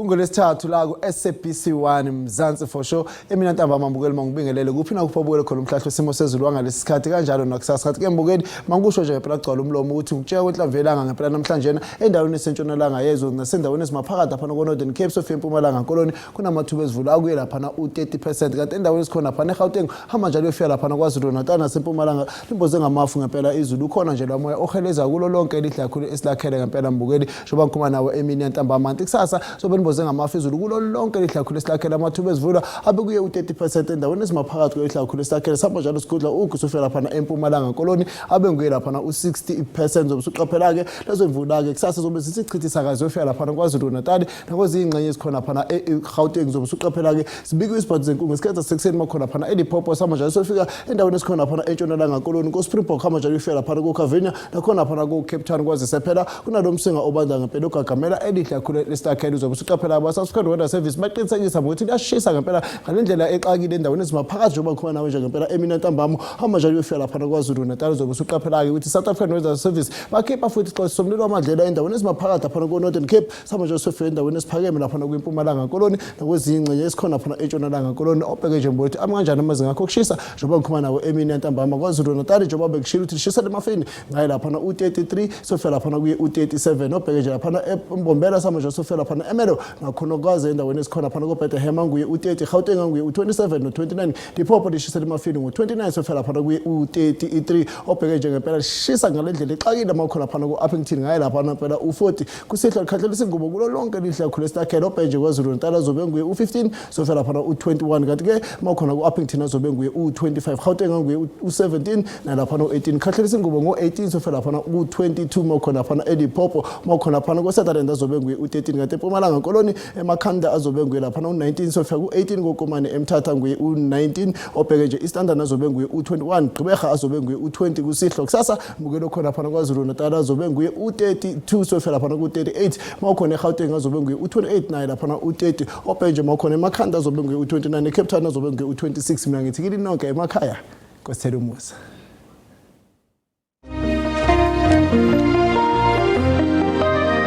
Kungolesithathu la ku SABC 1 Mzansi for sure. Emina ntamba mambukeli mangibingelele kuphi na kuphabukele khona umhlahlo isimo sezulu wangalesi sikhathi kanjalo nakusasa ke mbukeli mangisho nje phela gcwala umlomo ukuthi ukutshela kwenhlamvelanga ngempela namhlanje endaweni esentshonalanga yezwe nasendaweni ezimaphakathi lapha noNorthern Cape of eMpumalanga koloni kunamathuba ezivula akuye lapha na u30% kanti endaweni esikhona lapha eGauteng hamba njalo uyofika lapha kwaZulu Natal naseMpumalanga limboze ngamafu ngempela izulu khona nje lamoya oheleza kulo lonke elihle kakhulu esilakhele ngempela mbukeli njoba ngikhuluma nawe Emina ntamba amanti kusasa sobenimboze ngamafu izulu kulo lonke elihle kakhulu esilakhele amathuba ezivula abe kuye u30% endaweni ezimaphakathi kwelihle kakhulu esilakhele samba njalo sikudla ukusufela lapha eMpumalanga koloni abe nguye lapha u60% zobusuqaphela ke lezo imvula ke kusasa zobe sisichithisa kaze uyofika lapha kwaZulu Natal nakozingxenye esikhona lapha eGauteng zobusuqaphela ke sibike isibhathi zenkungu ngesikhathi sekuseni makhona lapha eLimpopo samba njalo sofika endaweni esikhona lapha entshonalanga koloni koSpringbok hamba njalo uyofika lapha kuKavenia nakhona lapha kuCape Town kwazise phela kunalomsinga obanda ngempela ogagamela elihle kakhulu lesilakhele zobusuqaphela abasasukhandwa weather service baqinisekisa ukuthi liyashisa ngempela ngalendlela exakile endaweni ezimaphakathi njengoba khona nawe nje ngempela Emina ntambamo hamba njalo uyofika lapha kwaZulu Natal zobusuqaphela ke ukuthi South African weather service bakhipha futhi ixoxo somlilo wamadlela endaweni ezimaphakathi lapha kuNorthern Cape samba njalo sofika endaweni esiphakeme lapha kwiMpumalanga koloni nakwezingxenye esikhona lapha entshonalanga koloni obheke nje mbothi kanjani amazinga akho kushisa njengoba ngikhuluma nawe Emina ntambama kwaZulu Natal njengoba bekushila ukuthi lishisa lemafini ngaye lapha u33 sofika lapha kuye u37 obheke nje lapha eMbombela samba njalo sofika lapha eMelo nakhona kwaze endaweni esikhona lapha koBethlehem nguye u30 Gauteng nguye u27 no29 Limpopo lishisa lemafini ngo29 sofika lapha kuye u33 obheke nje ngempela lishisa ngalendlela exakile makhona lapha ku-Uppington ngaye lapha phela u40 kusihla likhathela isingubo kulo lonke lihle kakhulu esilakhele obheke nje kwaZulu Natal azobe nguye u15 sofika lapha u21 kanti ke makhona ku-Uppington azobe nguye u25 Gauteng nguye u17 nalapha no18 khahlela isingubo ngo18 sofika lapha u22 makhona lapha eLimpopo makhona lapha koSutherland azobe nguye u13 kanti eMpumalanga koloni emakhanda azobe nguye lapha u19 sofika ku18 kokomane eMthatha nguye u19 obheke nje iStandard azobe nguye u21 Gqeberha azobe nguye u20 kusihlo kusasa mbukelo khona lapha kwaZulu Natal azobe nguye u32 sofika lapha ku38 makhona eGauteng azobe nguye u28 naye lapha u30 obheke nje makhona emakhanda azobe nguye u29 eCape Town azobe nguye u26 mina ngithi kini nonke emakhaya kwesithela umusa.